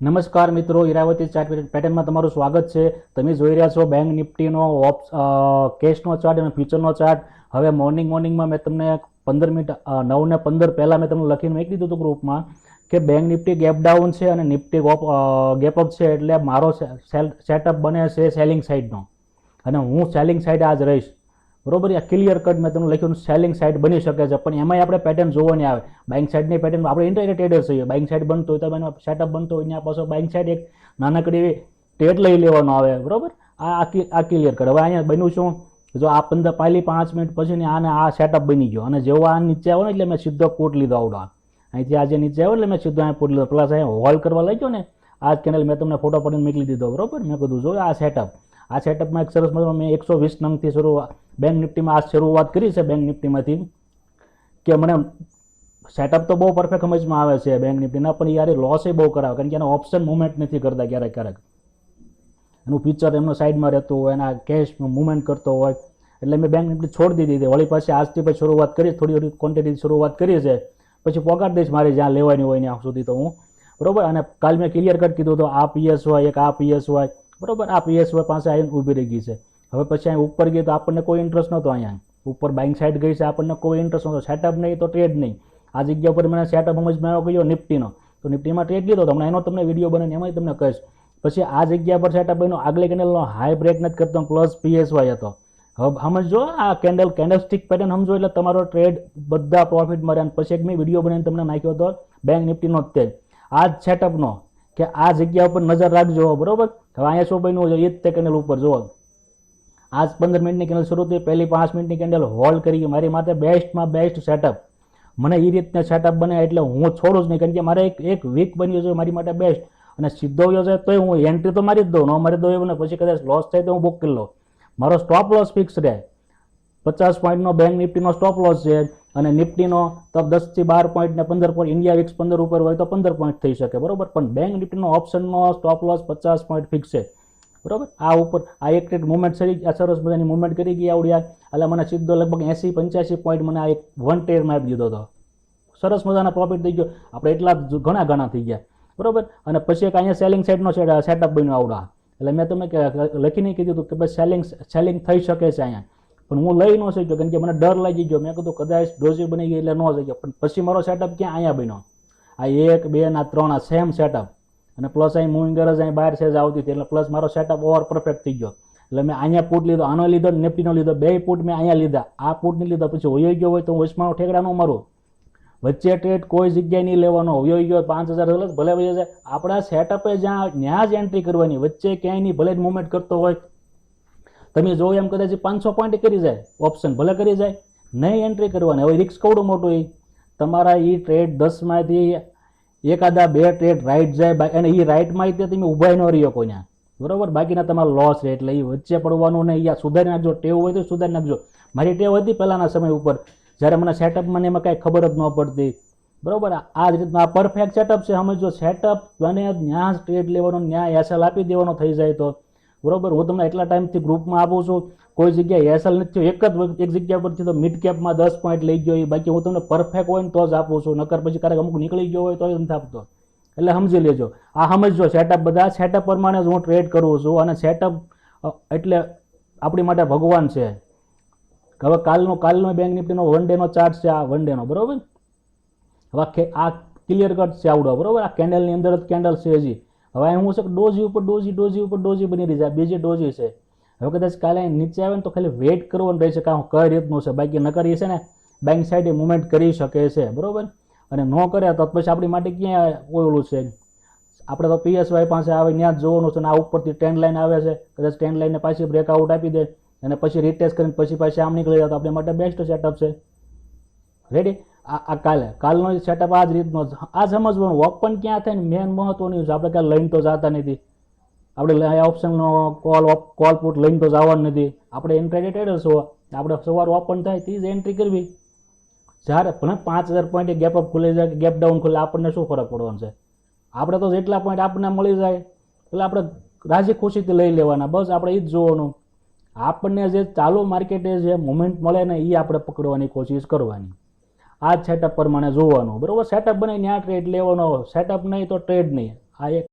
નમસ્કાર મિત્રો, ઈરાવતી ચાર્ટ પેટર્નમાં તમારું સ્વાગત છે. તમે જોઈ રહ્યા છો બેંક નિફ્ટીનો કેશનો ચાર્ટ અને ફ્યુચરનો ચાર્ટ. હવે મોર્નિંગમાં મેં તમને 15 મિનિટ 9:15 પહેલાં મેં તમને લખીને મૂકી દીધું હતું ગ્રુપમાં કે બેંક નિફ્ટી ગેપ ડાઉન છે અને નિફ્ટી ગેપ અપ છે, એટલે મારો સેટઅપ બને છે સેલિંગ સાઇડનો અને હું સેલિંગ સાઇડ આજ રહીશ. બરોબર, આ ક્લિયર કટ મેં તમને લખ્યું સેલિંગ સાઇડ બની શકે છે, પણ એમાંય આપણે પેટર્ન જોવાની આવે. બાઇંગ સાઇડની પેટર્ન આપણે ઇન્ટરનેટ ટ્રેડર છીએ. બાઇંગ સાઇડ બનતો હોય તો એનો સેટઅપ બનતો હોય ત્યાં પાછો બાઇંગ સાઇડ એક નાનકડી ટ્રેડ લઈ લેવાનો આવે. બરોબર, આ ક્લિયર કટ. હવે અહીંયા બન્યું શું, જો આ 5 મિનિટ પછી આને આ સેટઅપ બની ગયો અને જેવો આ નીચે આવ્યો ને એટલે મેં સીધો કોટ લીધો આવડો. અહીંથી આજે નીચે આવ્યો એટલે મેં સીધો અહીંયા કોટ લીધો. પ્લસ અહીંયા હોલ્ડ કરવા લઈ ગયો ને આ કેન્ડલ મેં તમને ફોટો પડીને મોકલી દીધો. બરોબર, મેં કીધું જો આ સેટઅપમાં એક સરસ મજામાં મેં 120 નંગથી બેંક નિફ્ટીમાં આ શરૂઆત કરી છે. બેંક નિફ્ટીમાંથી કે મને સેટઅપ તો બહુ પરફેક્ટ સમજમાં આવે છે બેંક નિફ્ટીના, પણ યાર લોસ બહુ કરાવે, કારણ કે એના ઓપ્શન મુવમેન્ટ નથી કરતા. ક્યારેક એનું ફીચર એમનો સાઈડમાં રહેતું હોય, એના કેશ મુવમેન્ટ કરતો હોય, એટલે મેં બેંક નિફ્ટી છોડી દીધી. વળી પાછી આજથી પછી શરૂઆત કરી, થોડી ક્વોન્ટિટી શરૂઆત કરી છે, પછી પગાર દઈશ મારી જ્યાં લેવાની હોય ત્યાં સુધી તો હું. બરોબર, અને કાલ મેં ક્લિયર કટ કીધું તો આ પીએસ હોય, એક આ પીએસ હોય. બરોબર, આ પીએસવાય પાસે આવીને ઊભી રહી ગઈ છે. હવે પછી અહીં ઉપર ગઈ તો આપણને કોઈ ઇન્ટરેસ્ટ નહોતો. અહીંયા ઉપર બાઇંગ સાઇડ ગઈ છે, આપણને કોઈ ઇન્ટરેસ્ટ નહોતો. સેટઅપ નહીં તો ટ્રેડ નહીં. આ જગ્યા પર મને સેટઅપ સમજમાં આવ્યો ગયો નિફ્ટીનો, તો નિફ્ટીમાં ટ્રેડ લીધો. તમને એનો તમને વિડીયો બનાવીને એમાં તમને કહીશ. પછી આ જગ્યા પર સેટઅપ બન્યો, આગલી કેન્ડલનો હાઈ બ્રેક નથી કરતો, પ્લસ પીએસવાય હતો. હવે સમજો આ કેન્ડલસ્ટિક પેટર્ન સમજો એટલે તમારો ટ્રેડ બધા પ્રોફિટ મળે. અને પછી એક મેં વિડીયો બનાવીને તમને નાખ્યો હતો બેંક નિફ્ટીનો જ તે આ જ સેટઅપનો, કે આ જગ્યા ઉપર નજર રાખજો. બરોબર, હવે અહીંયા શું બન્યું છે એ જ તે કેન્ડલ ઉપર જુઓ. આજ 15 મિનિટની કેન્ડલ શરૂ થઈ, પહેલી 5 મિનિટની કેન્ડલ હોલ્ડ કરી ગઈ. મારી માટે બેસ્ટમાં બેસ્ટ સેટઅપ. મને એ રીતના સેટઅપ બને એટલે હું છોડું જ નહીં, કારણ કે મારે એક વીક બન્યું છે મારી માટે બેસ્ટ. અને સીધો ગયો છે તોય હું એન્ટ્રી તો મારી જ દઉં, ન મારી દઉં એવું ને પછી કદાચ લોસ થાય તો હું બુક કરી લઉં. મારો સ્ટોપ લોસ ફિક્સ રહે. 50 પોઈન્ટનો બેંક નિફ્ટીનો સ્ટોપ લોસ છે અને નિફ્ટીનો તો 10 થી 12 પોઈન્ટ ને 15 પોઈન્ટ, ઇન્ડિયા વિક્સ 15 ઉપર હોય તો 15 પોઈન્ટ થઈ શકે. બરોબર, પણ બેંક નિફ્ટીનો ઓપ્શનનો સ્ટોપ લોસ 50 પોઈન્ટ ફિક્સ છે. બરોબર, આ ઉપર આ એક ટ્રેડ મુવમેન્ટ સરસ મજાની મુવમેન્ટ કરી ગઈ આવડ્યા, એટલે મને સીધો લગભગ 80-85 પોઈન્ટ મને આ એક વન ટ્રેડમાં આપી દીધો હતો. સરસ મજાના પ્રોફિટ થઈ ગયો. આપણે એટલા ઘણા થઈ ગયા. બરોબર, અને પછી એક અહીંયા સેલિંગ સાઇડનો સેટઅપ બન્યો આવડા. એટલે મેં તમને લખીને કીધું હતું કે ભાઈ સેલિંગ થઈ શકે છે અહીંયા, પણ હું લઈ ન શક્યો, કારણ કે મને ડર લાગી ગયો. મેં કીધું કદાચ ડોઝી બની ગઈ એટલે ન શક્યો. પણ પછી મારો સેટઅપ ક્યાં અહીંયા બન્યો, આ 1, 2 ના 3 આ સેમ સેટઅપ, અને પ્લસ અહીં મૂવિંગ એવરેજ અહીં બહાર સેજ આવતી હતી, એટલે પ્લસ મારો સેટઅપ ઓવર પરફેક્ટ થઈ ગયો. એટલે મેં અહીંયા પુટ લીધો, આનો લીધો, નિફ્ટીનો લીધો, બે પુટ મેં અહીંયા લીધા. આ પુટ નહીં લીધો પછી હોઈ ગયો હોય તો હું વચમાં ઠેકડા ન મારું. વચ્ચે ટ્રેડ કોઈ જગ્યાએ નહીં લેવાનો. હોઈ ગયો 5000 ભલે વહી જાય. આપણા સેટઅપે ત્યાં જ એન્ટ્રી કરવાની, વચ્ચે ક્યાંય નહીં. ભલે જ મુવમેન્ટ કરતો હોય, તમે જો એમ કદાચ 500 પોઈન્ટ કરી જાય ઓપ્શન, ભલે કરી જાય, નહીં એન્ટ્રી કરવાની. હવે રિસ્ક કવડું મોટું એ તમારા એ ટ્રેડ 10માંથી એકાદા 2 ટ્રેડ રાઈટ જાય, અને એ રાઈટમાં તે તમે ઊભા ન રહ્યો કોઈને. બરોબર, બાકીના તમારો લોસ રહે. એટલે એ વચ્ચે પડવાનું નહીં. યા સુધારી નાખજો, ટેવ હોય તો સુધારી નાખજો. મારી ટેવ હતી પહેલાંના સમય ઉપર, જ્યારે મને સેટઅપમાં એમાં કાંઈ ખબર જ ન પડતી. બરોબર, આ જ રીતના આ પરફેક્ટ સેટઅપ છે. સમજો સેટઅપ બને ત્યાં જ ટ્રેડ લેવાનો, ત્યાં એસએલ આપી દેવાનો થઈ જાય તો. બરોબર, હું તમને એટલા ટાઈમથી ગ્રુપમાં આપું છું, કોઈ જગ્યાએ એસએલ નથી થયો. એક જગ્યા પરથી તો મિડ કેપમાં 10 પોઈન્ટ લઈ ગયો. બાકી હું તમને પરફેક્ટ હોય ને તો જ આપું છું, નકર પછી ક્યારેક અમુક નીકળી ગયો હોય તો નથી આપતો. એટલે સમજી લેજો, આ સમજો સેટઅપ. બધા સેટઅપ પ્રમાણે જ હું ટ્રેડ કરું છું, અને સેટઅપ એટલે આપણી માટે ભગવાન છે. હવે કાલનો બેંક નિફ્ટીનો 1 ડેનો ચાર્ટ છે, આ 1 ડેનો. બરોબર, હવે આ ક્લિયર કટ છે આવડો. બરોબર, આ કેન્ડલની અંદર જ કેન્ડલ છે હજી. હવે હું છે ડોઝી ઉપર ડોઝી બની રહી છે. બીજી ડોઝી છે. હવે કદાચ કાલે નીચે આવે ને તો ખાલી વેઇટ કરવાનું રહેશે કે કઈ રીતનું છે. બાકી ન કરી છે ને બેંક સાઈડે મુવમેન્ટ કરી શકે છે. બરોબર, અને ન કરે તો પછી આપણી માટે ક્યાં ઓલું છે. આપણે તો પીએસવાય પાસે આવે ત્યાં જ જોવાનું છે. અને આ ઉપરથી ટ્રેન્ડ લાઈન આવે છે, કદાચ ટ્રેન્ડ લાઈનને પાછી બ્રેકઆઉટ આપી દે અને પછી રીટેસ્ટ કરીને પછી પાછી આમ નીકળી જાય તો આપણી માટે બેસ્ટ સેટઅપ છે. રેડી, આ કાલનો સેટઅપ આ જ રીતનો. આ સમજવાનું ઓપન ક્યાં થાય ને મેન મહત્વનું છે. આપણે કાલે લઈને તો જતા નથી. આપણે ઓપ્શનનો કોલ પુટ લઈને તો જવાનું નથી. આપણે ઇન્ટ્રાડે ટ્રેડર છો, આપણે સવાર ઓપન થાય તે જ એન્ટ્રી કરવી. જ્યારે ભલે 5000 પોઈન્ટ ગેપ અપ ખુલે જાય કે ગેપ ડાઉન ખુલે, આપણને શું ફરક પડવાનો છે. આપણે તો જેટલા પોઈન્ટ આપણને મળી જાય એટલે આપણે રાજી ખુશીથી લઈ લેવાના. બસ આપણે એ જ જોવાનું. આપણને જે ચાલુ માર્કેટે જે મુવમેન્ટ મળે ને એ આપણે પકડવાની કોશિશ કરવાની. આ જ સેટઅપ પ્રમાણે જોવાનું. બરોબર, સેટઅપ બને ત્યાં ટ્રેડ લેવાનો, સેટઅપ નહીં તો ટ્રેડ નહીં. આ એક